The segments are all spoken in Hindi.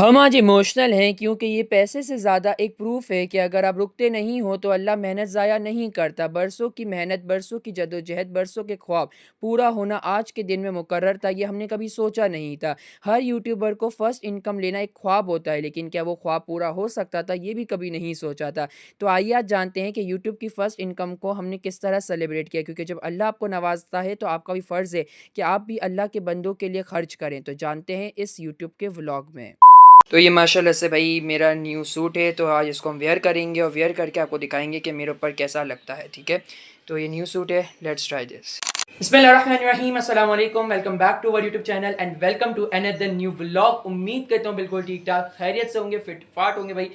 हम आज इमोशनल हैं क्योंकि ये पैसे से ज़्यादा एक प्रूफ है कि अगर आप रुकते नहीं हो तो अल्लाह मेहनत ज़ाया नहीं करता। बरसों की मेहनत, बरसों की जदोजहद, बरसों के ख्वाब पूरा होना आज के दिन में मुकर्रर था, ये हमने कभी सोचा नहीं था। हर यूट्यूबर को फर्स्ट इनकम लेना एक ख्वाब होता है, लेकिन क्या वो ख्वाब पूरा हो सकता था, ये भी कभी नहीं सोचा था। तो आइए आज जानते हैं कि यूट्यूब की फर्स्ट इनकम को हमने किस तरह सेलिब्रेट किया, क्योंकि जब अल्लाह आपको नवाज़ता है तो आपका भी फ़र्ज़ है कि आप भी अल्लाह के बंदों के लिए खर्च करें। तो जानते हैं इस यूट्यूब के व्लॉग में। तो ये माशाल्लाह से भाई मेरा न्यू सूट है, तो आज इसको हम वेयर करेंगे और वेयर करके आपको दिखाएँगे कि मेरे ऊपर कैसा लगता है, ठीक है? तो ये न्यू सूट है, लेट्स ट्राई दिस। बिस्मिल्लाहिर्रहमानिर्रहीम, अस्सलाम वालेकुम, welcome back to our YouTube channel and welcome to another new vlog. उम्मीद करता हूँ बिल्कुल ठीक-ठाक खैरियत से होंगे, फिट-फाट होंगे भाई।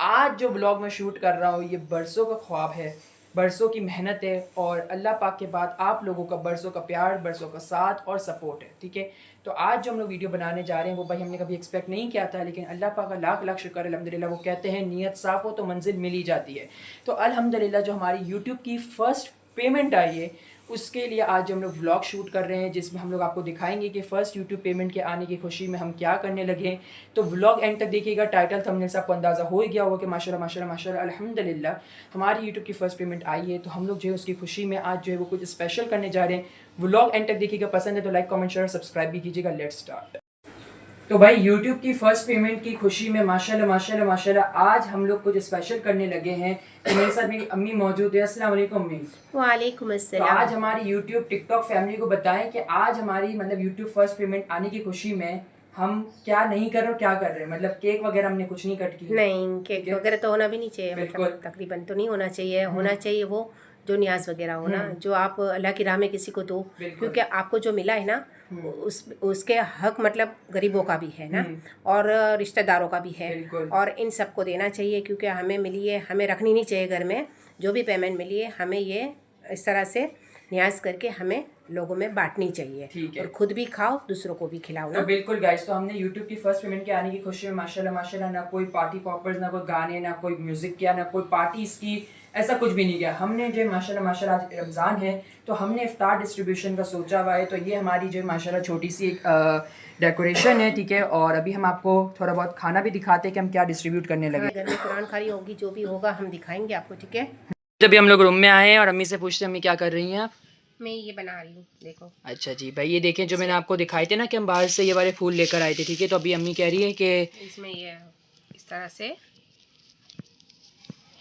आज जो व्लॉग मैं शूट कर रहा हूँ ये बरसों का ख्वाब है, बरसों की मेहनत है और अल्लाह पाक के बाद आप लोगों का बरसों का प्यार, बरसों का साथ और सपोर्ट है, ठीक है? तो आज जो हम लोग वीडियो बनाने जा रहे हैं वो भाई हमने कभी एक्सपेक्ट नहीं किया था, लेकिन अल्लाह पाक का लाख लाख शुक्र अल्हम्दुलिल्लाह। वो कहते हैं नीयत साफ़ हो तो मंजिल मिल ही जाती है। तो अल्हम्दुलिल्लाह जो हमारी यूट्यूब की फ़र्स्ट पेमेंट आई है उसके लिए आज हम लोग व्लॉग शूट कर रहे हैं, जिसमें हम लोग आपको दिखाएंगे कि फ़र्स्ट यूट्यूब पेमेंट के आने की खुशी में हम क्या करने लगे हैं। तो व्लॉग एंड तक देखिएगा, टाइटल थंबनेल से आपको अंदाज़ा हो ही गया होगा कि माशाल्लाह माशाल्लाह माशाल्लाह अल्हम्दुलिल्लाह हमारी यूट्यूब की फ़र्स्ट पेमेंट आई है। तो हम लोग जो है उसकी खुशी में आज जो है वो कुछ स्पेशल करने जा रहे हैं। व्लॉग एंड तक देखिएगा, पसंद है तो लाइक कमेंट शेयर सब्सक्राइब भी कीजिएगा। Let's start. तो भाई यूट्यूब की फर्स्ट पेमेंट की खुशी में माशाल्लाह माशाल्लाह माशाल्लाह आज हम लोग कुछ स्पेशल करने लगे हैं। तो मेरे साथ मेरी अम्मी मौजूद है। अस्सलाम वालेकुम अम्मी। वालेकुम तो अस्सलाम। आज हमारी यूट्यूब टिकटॉक फैमिली को बताएं कि आज हमारी मतलब यूट्यूब फर्स्ट पेमेंट आने की खुशी में हम क्या नहीं कर रहे और क्या कर रहे हैं। मतलब केक वगैरह हमने कुछ नहीं कट किया। नहीं, ठीक केक है, वगैरह तो होना भी नहीं चाहिए, मतलब बिल्कुल। तकरीबन तो नहीं होना चाहिए। होना चाहिए वो जो न्याज वगैरह होना, जो आप अल्लाह की राह में किसी को दो, बिल्कुल। क्योंकि आपको जो मिला है ना उस उसके हक मतलब गरीबों का भी है ना, और रिश्तेदारों का भी है, बिल्कुल। और इन सबको देना चाहिए क्योंकि हमें मिली है, हमें रखनी नहीं चाहिए घर में। जो भी पेमेंट मिली है हमें ये इस तरह से न्याज करके हमें लोगों में बांटनी चाहिए, ठीक है। और खुद भी खाओ दूसरों को भी खिलाओ तो ना। बिल्कुल गाइस, तो हमने YouTube की फर्स्ट पेमेंट के आने की खुशी में माशाल्लाह माशाल्लाह ना कोई पार्टी पॉपर्स, ना कोई गाने, ना कोई म्यूजिक किया, ना कोई पार्टीज की, ऐसा कुछ भी नहीं किया हमने। जो माशाल्लाह माशाल्लाह आज रमज़ान है तो हमने इफ्तार डिस्ट्रीब्यूशन का सोचा हुआ है। तो ये हमारी जो माशाल्लाह छोटी सी एक डेकोरेशन है, ठीक है। और अभी हम आपको थोड़ा बहुत खाना भी दिखाते हैं कि हम क्या डिस्ट्रीब्यूट करने हाँ, लगे। घर में कुरान खानी होगी, जो भी होगा हम दिखाएंगे आपको, ठीक है। जब हम लोग रूम में आए हैं और अम्मी से पूछते हैं अम्मी क्या कर रही हैं आप। मैं ये बना रही हूँ, देखो। अच्छा जी भाई, ये देखें जो मैंने आपको दिखाए थे ना कि हम बाहर से ये वाले फूल लेकर आए थे, ठीक है। तो अभी अम्मी कह रही है कि इसमें ये इस तरह से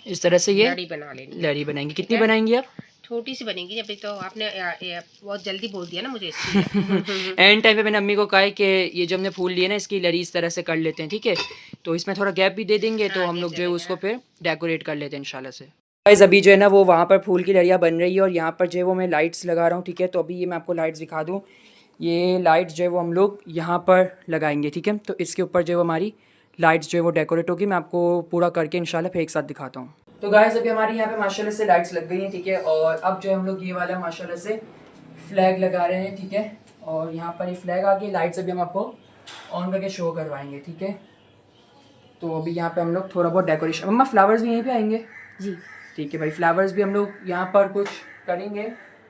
इस तरह से ये लड़ी बना लेनी है, लड़ी बनाएंगी। ठीक कितनी है। बनाएंगी आप? छोटी सी बनेगी, अभी तो आपने बहुत जल्दी बोल दिया ना मुझे, इसलिए। एंड टाइम पे मैंने अम्मी को कहा है कि ये जो हमने फूल लिए ना इसकी लड़ी इस तरह से कर लेते हैं, ठीक है। तो इसमें थोड़ा गैप भी दे देंगे, तो हाँ, हम गैप लोग दे जो है देंगे उसको ना। फिर डेकोरेट कर लेते हैं इंशाल्लाह से। गाइस अभी जो है ना वो वहाँ पर फूल की लड़ियाँ बन रही है और यहाँ पर जो है वो मैं लाइट्स लगा रहा हूँ, ठीक है। तो अभी ये मैं आपको लाइट्स दिखा दूँ। ये लाइट्स जो है वो हम लोग यहाँ पर लगाएंगे, ठीक है। तो इसके ऊपर जो है वो हमारी लाइट्स जो है वो डेकोरेट होगी। मैं आपको पूरा करके इंशाल्लाह फिर एक साथ दिखाता हूँ। तो गाइस अभी हमारी यहाँ पे माशाल्लाह से लाइट्स लग गई हैं, ठीक है। और अब जो है हम लोग ये वाला माशाल्लाह से फ्लैग लगा रहे हैं, ठीक है। और यहाँ पर ये फ्लैग आ गई, लाइट्स अभी हम आपको ऑन करके शो करवाएंगे, ठीक है। तो अभी यहाँ पे हम लोग थोड़ा बहुत डेकोरेशन, मम्मा फ्लावर्स भी यहीं पे आएंगे जी। ठीक है भाई। फ्लावर्स भी हम लोग यहाँ पर कुछ करेंगे,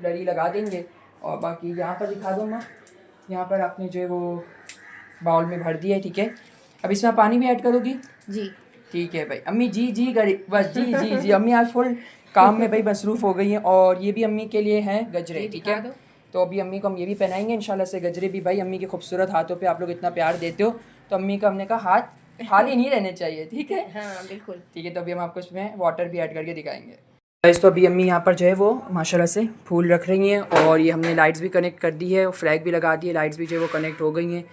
लड़ी लगा देंगे। और बाकी यहाँ पर दिखा दूँ मैं, यहाँ पर आपने जो है वो बाउल में भर दिया है, ठीक है। अब इसमें आप पानी भी ऐड करोगी? जी। ठीक है भाई। अम्मी जी जी करी बस, जी जी जी। अम्मी आज फुल काम में भाई मसरूफ़ हो गई हैं। और ये भी अम्मी के लिए हैं गजरे, जी, ठीक दिखा है। दो। तो अभी अम्मी को हम ये भी पहनाएंगे इंशाल्लाह से गजरे भी। भाई अम्मी के खूबसूरत हाथों पे आप लोग इतना प्यार देते हो तो अम्मी का हमने कहा हाथ खाली नहीं रहने चाहिए, ठीक है। हाँ, बिल्कुल। ठीक है, तो अभी हम आपको इसमें वाटर भी ऐड करके दिखाएंगे। गाइस तो अभी अम्मी यहाँ पर जो है वो माशाल्लाह से फूल रख रही हैं और ये हमने लाइट्स भी कनेक्ट कर दी है और फ्लैग भी लगा दी है, लाइट्स भी जो है वो कनेक्ट हो गई हैं।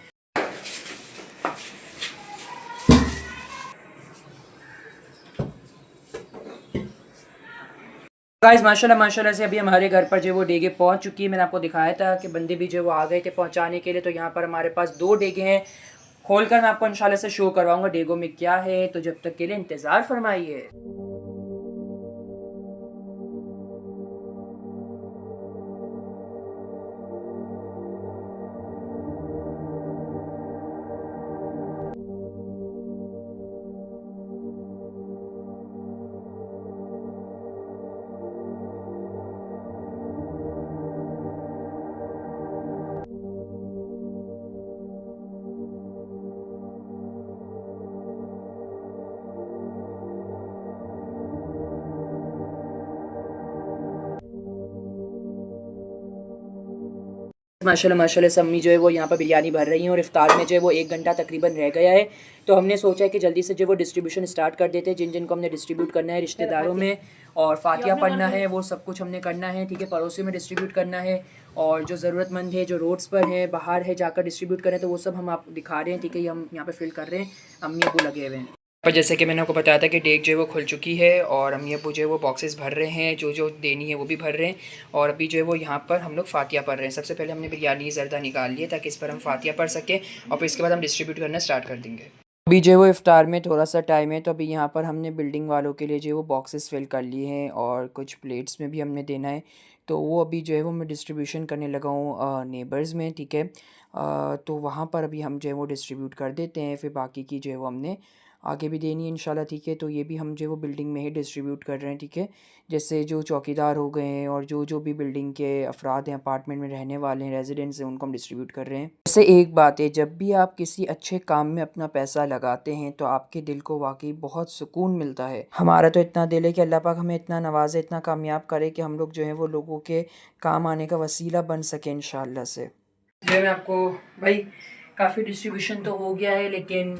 गाइस माशाल्लाह माशाल्लाह से अभी हमारे घर पर जो वो डेगे पहुंच चुकी है। मैंने आपको दिखाया था कि बंदे भी जो वो आ गए थे पहुंचाने के लिए। तो यहाँ पर हमारे पास 2 डेगे हैं, खोलकर मैं आपको इंशाल्लाह से शो करवाऊंगा डेगों में क्या है। तो जब तक के लिए इंतज़ार फरमाइए। माशाल्लाह माशाल्लाह से अम्मी जो है वो यहाँ पर बिरयानी भर रही हैं और इफ्तार में जो है वो 1 घंटा तकरीबन रह गया है। तो हमने सोचा है कि जल्दी से जो है वो डिस्ट्रीब्यूशन स्टार्ट कर देते हैं, जिन जिनको हमने डिस्ट्रीब्यूट करना है रिश्तेदारों में, और फातिहा पढ़ना है, वो सब कुछ हमने करना है, ठीक है। पड़ोसियों में डिस्ट्रीब्यूट करना है, और जो ज़रूरतमंद है, जो रोड्स पर है, बाहर है, जाकर डिस्ट्रीब्यूट करें, तो वो सब हम आपको दिखा रहे हैं, ठीक है। ये हम यहाँ पर फिल कर रहे हैं, अम्मी अब्बू लगे हुए हैं। पर जैसे कि मैंने आपको बताया था कि डेक जो है वो खुल चुकी है, और अम्मी अब्बू जो है वो बॉक्सेस भर रहे हैं, जो जो देनी है वो भी भर रहे हैं। और अभी जो है वो यहाँ पर हम लोग फातिहा पढ़ रहे हैं। सबसे पहले हमने बिरयानी ज़रदा निकाल लिया ताकि इस पर हम फातिहा पढ़ सकें, और फिर इसके बाद हम डिस्ट्रीब्यूट करना स्टार्ट कर देंगे। अभी जो है वो इफ्तार में थोड़ा सा टाइम है, तो अभी यहाँ पर हमने बिल्डिंग वालों के लिए जो है वो बॉक्सेस फिल कर लिए हैं, और कुछ प्लेट्स में भी हमने देना है। तो वो अभी जो है वो मैं डिस्ट्रीब्यूशन करने लगा हूँ नेबर्स में, ठीक है। तो वहाँ पर अभी हम जो है वो डिस्ट्रीब्यूट कर देते हैं, फिर बाकी की जो है वो हमने आगे भी देनी है इंशाल्लाह, ठीक है। तो ये भी हम जो है वो बिल्डिंग में ही डिस्ट्रीब्यूट कर रहे हैं, ठीक है। जैसे जो चौकीदार हो गए हैं, और जो जो भी बिल्डिंग के अफराद हैं, अपार्टमेंट में रहने वाले हैं, रेजिडेंट्स हैं, उनको हम डिस्ट्रीब्यूट कर रहे हैं। वैसे एक बात है, जब भी आप किसी अच्छे काम में अपना पैसा लगाते हैं तो आपके दिल को वाकई बहुत सुकून मिलता है। हमारा तो इतना दिल है कि अल्लाह पाक हमें इतना नवाजे, इतना कामयाब करे कि हम लोग जो है वो लोगों के काम आने का वसीला बन सके इंशाअल्लाह से। जो मैं आपको भाई काफ़ी डिस्ट्रीब्यूशन तो हो गया है, लेकिन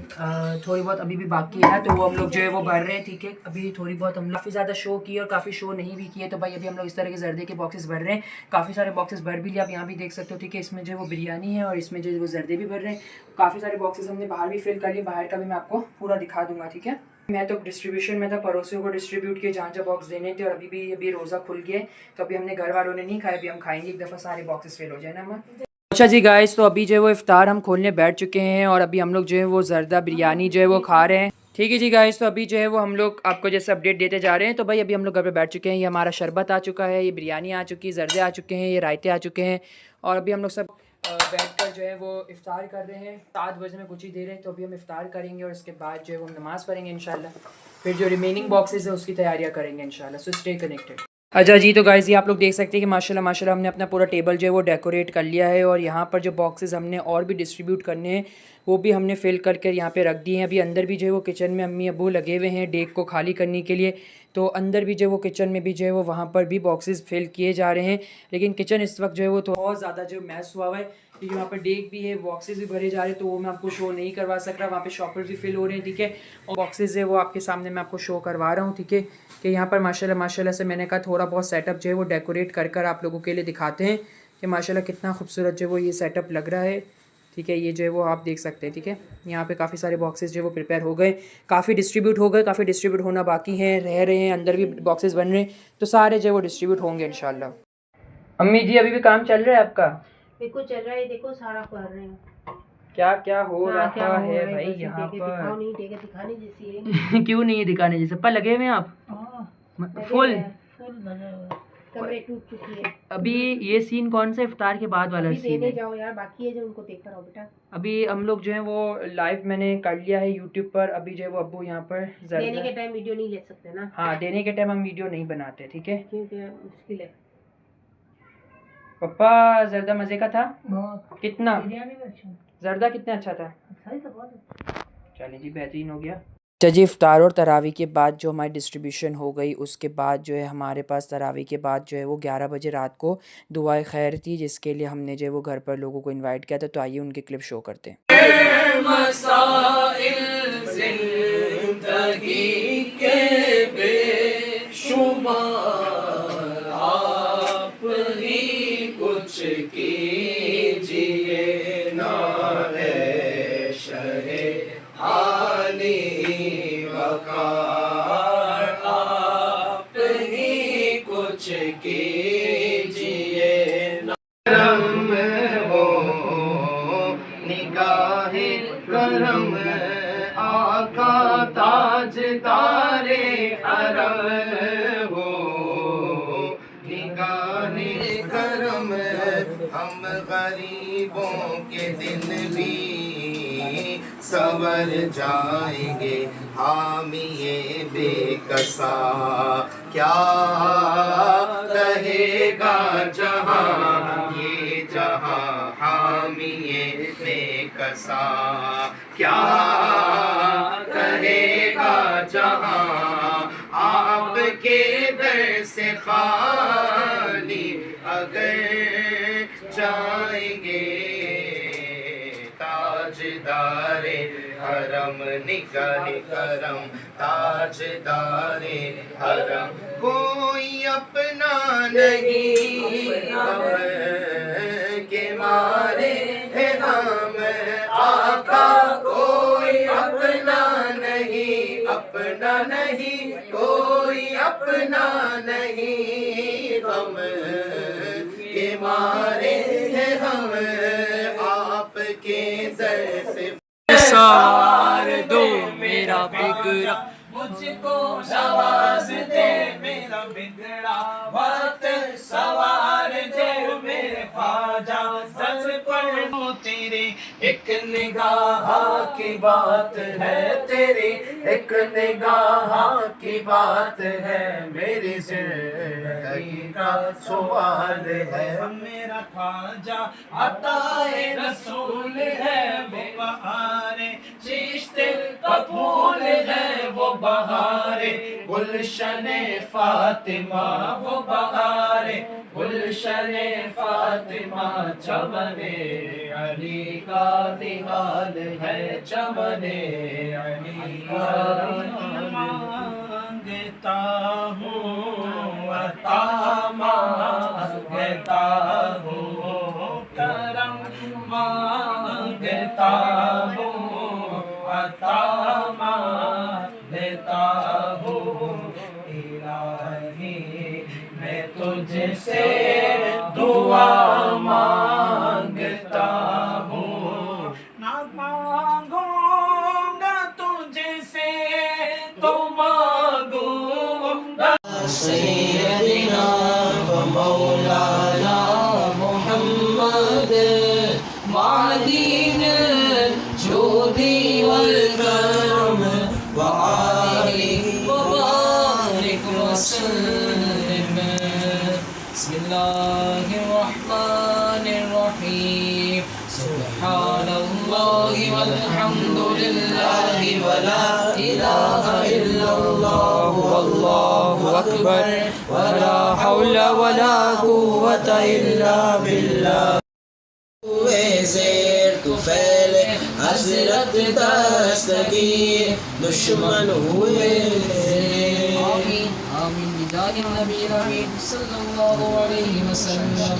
थोड़ी बहुत अभी भी बाकी है ना, तो वो हम लोग जो है वो भर रहे हैं, ठीक है। अभी थोड़ी बहुत हम काफ़ी ज़्यादा शो किए और काफ़ी शो नहीं भी किए, तो भाई अभी हम लोग इस तरह के जर्दे के बॉक्सेस भर रहे हैं। काफ़ी सारे बॉक्सेस भर भी लिए, आप यहाँ भी देख सकते हो, ठीक है। इसमें जो है वो बिरयानी है, और इसमें जो है वो जर्दे भी भर रहे हैं। काफ़ी सारे बॉक्सेस हमने बाहर भी फिल कर लिए, बाहर का भी मैं आपको पूरा दिखा दूँगा, ठीक है। मैं तो डिस्ट्रीब्यूशन में था, पड़ोसियों को डिस्ट्रीब्यूट किए जहाँ जहाँ बॉक्स देने थे, और अभी रोज़ा खुल गया, तो अभी हमने घर वालों ने नहीं खाए, अभी हम खाएंगे एक दफ़ा सारे बॉक्सेस फिल हो जाए ना। हम अच्छा जी गाइस, तो अभी जो है वो इफ्तार हम खोलने बैठ चुके हैं, और अभी हम लोग जो है वो ज़रदा बिरयानी जो है वो खा रहे हैं, ठीक है जी गाइस। तो अभी जो है वो हम लोग आपको जैसे अपडेट देते जा रहे हैं। तो भाई अभी हम लोग घर पे बैठ चुके हैं, ये हमारा शरबत आ चुका है, ये बिरयानी आ चुकी है, ज़रदे आ चुके हैं, ये रायते आ चुके हैं, और अभी हम लोग सब बैठ कर जो है वो इफ्तार कर रहे हैं। 7 बजे में कुछ ही देर है, तो अभी हम इफ्तार करेंगे, और उसके बाद जो है वो नमाज़ पढ़ेंगे इंशाल्लाह। फिर जो रिमेनिंग बॉक्सेस है उसकी तैयारियाँ करेंगे इंशाल्लाह। So stay connected. अच्छा जी, तो गाइस ये आप लोग देख सकते हैं कि माशाल्लाह माशाल्लाह हमने अपना पूरा टेबल जो है वो डेकोरेट कर लिया है, और यहाँ पर जो बॉक्सेस हमने और भी डिस्ट्रीब्यूट करने हैं वो भी हमने फिल करके यहाँ पे रख दिए हैं। अभी अंदर भी जो है वो किचन में अम्मी अब्बू लगे हुए हैं डेक को खाली करने के लिए, तो अंदर भी जो है वो किचन में भी जो है वो वहाँ पर भी बॉक्सेस फिल किए जा रहे हैं। लेकिन किचन इस वक्त जो है वो तो बहुत ज़्यादा जो मैस हुआ हुआ है, क्योंकि वहाँ पर डेक भी है, बॉक्सेस भी भरे जा रहे हैं, तो वो मैं आपको शो नहीं करवा सक रहा। वहाँ पे शॉपर भी फिल हो रहे हैं, ठीक है। और बॉक्सेस है वो आपके सामने मैं आपको शो करवा रहा हूँ, ठीक है। कि यहाँ पर माशाल्लाह माशाल्लाह से मैंने कहा थोड़ा बहुत सेटअप जो है वो डेकोरेट कर कर आप लोगों के लिए दिखाते हैं कि माशाल्लाह कितना खूबसूरत जो है वो ये सेटअप लग रहा है, ठीक है। ये जो है वो आप देख सकते हैं, ठीक है। यहाँ पे काफ़ी सारे बॉक्सेस जो है वो प्रिपेयर हो गए, काफ़ी डिस्ट्रीब्यूट हो गए, काफ़ी डिस्ट्रीब्यूट होना बाकी हैं, रह रहे हैं, अंदर भी बॉक्सेस बन रहे हैं, तो सारे जो है वो डिस्ट्रीब्यूट होंगे इंशाल्लाह। अम्मी जी अभी भी काम चल रहा है आपका? देखो चल रहा है, देखो सारा कर रहे हैं। क्या क्या हो हाँ, रहा क्या हो है रहा है, भाई बस यहाँ देखे पर? दिखाओ नहीं, देखे दिखाने जैसी है। क्यों नहीं है दिखाने जैसे? पर लगे हुए हैं आप लगे फुल? हुए हैं, फुल लगे हुए हैं। कमरे टूट चुकी है। अभी ये सीन कौन सा इफ्तार के बाद वाला अभी सीन देने है? जाओ यार, बाकी है जो उनको देख कर आओ बेटा। अभी हम लोग जो है वो लाइव मैंने कर लिया है यूट्यूब पर। अभी जो है वो अब्बू यहाँ पर देने के टाइम वीडियो नहीं ले सकते ना। हाँ, देने के टाइम हम वीडियो नहीं बनाते, ठीक है। क्योंकि मुश्किल है। पापा जर्दा मज़े का था? कितना जर्दा कितना अच्छा था? चलिए जी, बेहतरीन हो गया। अच्छा जी, इफ्तार और तरावी के बाद जो हमारी डिस्ट्रीब्यूशन हो गई, उसके बाद जो है हमारे पास तरावी के बाद जो है वो 11 बजे रात को दुआए खैर थी, जिसके लिए हमने जो है वो घर पर लोगों को इनवाइट किया था। तो आइए उनकी क्लिप शो करते हैं। निगाहे करम आका ताज तारे हरम हो, निगाहे करम हम गरीबों के दिन भी संवर जाएंगे, हामिए बेकसा क्या कहेगा जहां, ये जहां हामिए बेकसा क्या कहेगा जहां, आपके दर से खाली अगर जाएंगे ताजदारे हरम निगाह करम ताजदारे हरम कोई अपना नहीं हम के मारे है हम आका कोई अपना नहीं कोई अपना नहीं हम के मारे हैं हम आपके दर से सवार दो मेरा बिगड़ा मुझको नवाज दे मेरा बिगड़ा वक्त सवार दे मेरे ख्वाजा सच पढ़ो तेरे एक निगाह की बात है तेरी एक निगाह की बात है मेरी जिंदगी का सवाल है मेरा ख्वाजा अताए रसूल है वो बहारे चिश्ते कबूल है वो बहारे गुलशने फातिमा वो बहारे गुलशने फातिमा चमने अली का निहाल है चमने अली का मांगता हूँ अता मांगता हूँ करम मांगता हूँ अता मांगता हूँ इलाही मैं तुझसे दुआ मांगता हूँ ना मांगूंगा तुझसे तो मांगूंगा सैयदना व मौलाना मुहम्मद मादीन जोदी वल करम व आलिहि व बारिक वसल्लिम बिस्मिल्लाहिर्रहमानिर्रहीम सुब्हानल्लाहि वल्हम्दुलिल्लाहि वला इलाहा इल्लल्लाहु वल्लाहु अकबर वला हौला वला कुव्वता इल्ला बिल्लाह ज़ेर तू फैले हसरत दस्तगीर दुश्मन हुए आमीन आमीन बिजाहि नबी अमीन सल्लल्लाहु अलैहि वसल्लम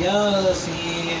यासीन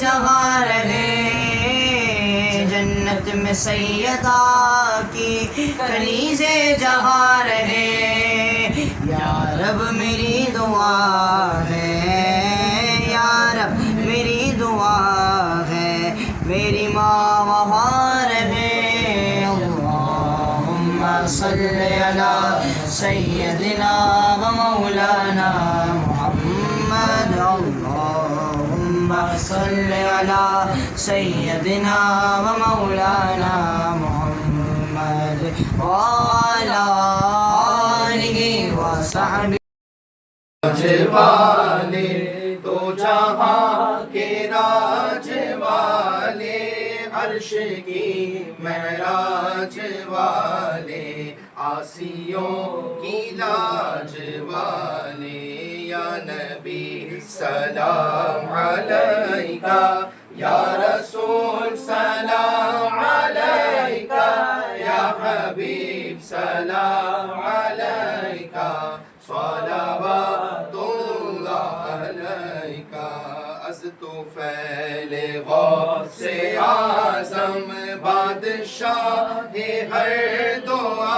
जहाँ रहे जन्नत में सैयदा की कनीज़े जहाँ रहे या रब मेरी दुआ है या रब मेरी दुआ है मेरी माँ वहाँ रहे अल्लाहुम्मा सल्ली अला सय्यदिना व मौलाना मुहम्मद अल्लाहुम्मा सल्ली अला सय्यदिना व मौलाना मुहम्मद व अला आलिहि व सहबिहि राजवाले तो जहाँ के राजवाले अर्श की महराज वाले आसियों की लाज वाले या नबी सलाम अलैका या रसूल सलाम अलैका या हबीब सलाम अलैका सलावतुल्लाह अलैका अज़ तुफ़ैल गौसे आज़म बादशाह हर दुआ।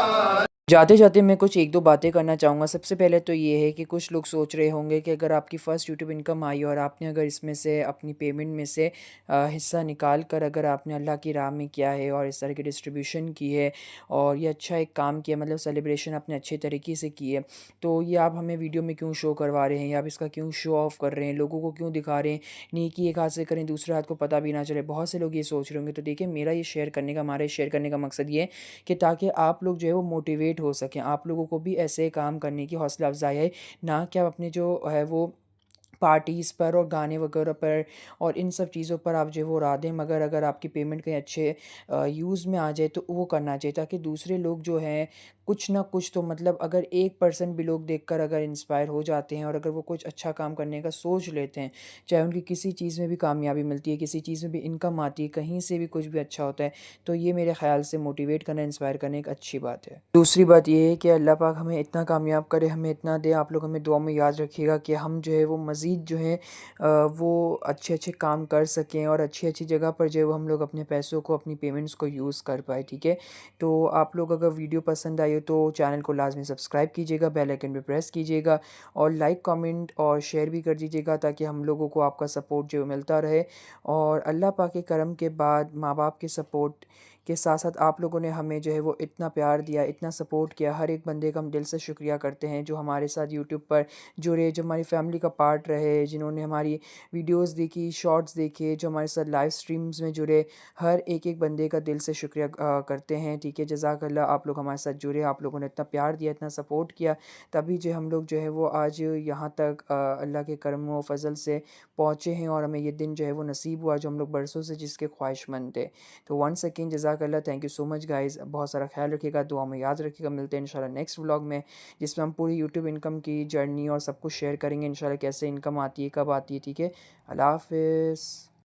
जाते जाते मैं कुछ एक दो बातें करना चाहूँगा। सबसे पहले तो ये है कि कुछ लोग सोच रहे होंगे कि अगर आपकी फ़र्स्ट यूट्यूब इनकम आई और आपने अगर इसमें से अपनी पेमेंट में से हिस्सा निकाल कर अगर आपने अल्लाह की राह में किया है और इस तरह की डिस्ट्रीब्यूशन की है और ये अच्छा एक काम किया, मतलब सेलिब्रेशन अपने अच्छे तरीके से की है, तो ये आप हमें वीडियो में क्यों शो करवा रहे हैं या आप इसका क्यों शो ऑफ़ कर रहे हैं, लोगों को क्यों दिखा रहे हैं, नेकी एक हाथ से करें दूसरे हाथ को पता भी ना चले। बहुत से लोग ये सोच रहे होंगे। तो देखिए, मेरा ये शेयर करने का हमारे शेयर करने का मकसद ये है कि ताकि आप लोग जो है वो मोटिवेट हो सकें, आप लोगों को भी ऐसे काम करने की हौसला अफजाई है, ना कि आप अपने जो है वो पार्टीज़ पर और गाने वगैरह पर और इन सब चीज़ों पर आप जो है वो उड़ा दें, मगर अगर आपकी पेमेंट कहीं अच्छे यूज़ में आ जाए तो वो करना चाहिए, ताकि दूसरे लोग जो हैं कुछ ना कुछ तो मतलब अगर 1% भी लोग देखकर अगर इंस्पायर हो जाते हैं और अगर वो कुछ अच्छा काम करने का सोच लेते हैं, चाहे उनकी किसी चीज़ में भी कामयाबी मिलती है, किसी चीज़ में भी इनकम आती है, कहीं से भी कुछ भी अच्छा होता है, तो ये मेरे ख़्याल से मोटिवेट करना, इंस्पायर करना एक अच्छी बात है। दूसरी बात ये है कि अल्लाह पाक हमें इतना कामयाब करे, हमें इतना दे। आप लोग हमें दुआ में याद रखिएगा कि हम जो है वो मज़ीद जो है वो अच्छे-अच्छे काम कर सकें और अच्छी-अच्छी जगह पर जो है वो हम लोग अपने पैसों को, अपनी पेमेंट्स को यूज़ कर पाएँ, ठीक है? तो आप लोग अगर वीडियो पसंद आई हो तो चैनल को लाज़मी सब्सक्राइब कीजिएगा, बेल आइकन पे प्रेस कीजिएगा और लाइक, कमेंट और शेयर भी कर दीजिएगा, ताकि हम लोगों को आपका सपोर्ट जो है मिलता रहे। और अल्लाह पाक के करम के बाद माँ-बाप के सपोर्ट के साथ-साथ आप लोगों ने हमें जो है वो इतना प्यार दिया, इतना सपोर्ट किया, हर एक बंदे का हम दिल से शुक्रिया करते हैं जो हमारे साथ यूट्यूब पर जुड़े, जो हमारी फैमिली का पार्ट रहे, जिन्होंने हमारी वीडियोस देखी, शॉर्ट्स देखे, जो हमारे साथ लाइव स्ट्रीम्स में जुड़े, हर एक-एक बंदे का दिल से शुक्रिया करते हैं, ठीक है? जज़ाकल्लाह, आप लोग हमारे साथ जुड़े, आप लोगों ने इतना प्यार दिया, इतना सपोर्ट किया, तभी जो हम लोग जो है वो आज यहाँ तक अल्लाह के करम व फ़ज़ल से पहुँचे हैं और हमें ये दिन जो है वो नसीब हुआ जो हम लोग बरसों से जिसके ख्वाहिशमंद थे। तो वंस अगेन जज़ाकल्लाह, thank you so much guys. बहुत सारा ख़्याल रखिएगा, दुआ में याद रखिएगा। मिलते हैं इंशाल्लाह नेक्स्ट व्लॉग में, जिसमें हम पूरी यूट्यूब इनकम की जर्नी और सब कुछ शेयर करेंगे इंशाल्लाह, कैसे इनकम आती है, कब आती है, ठीक है? अल्लाह हाफ़िज़।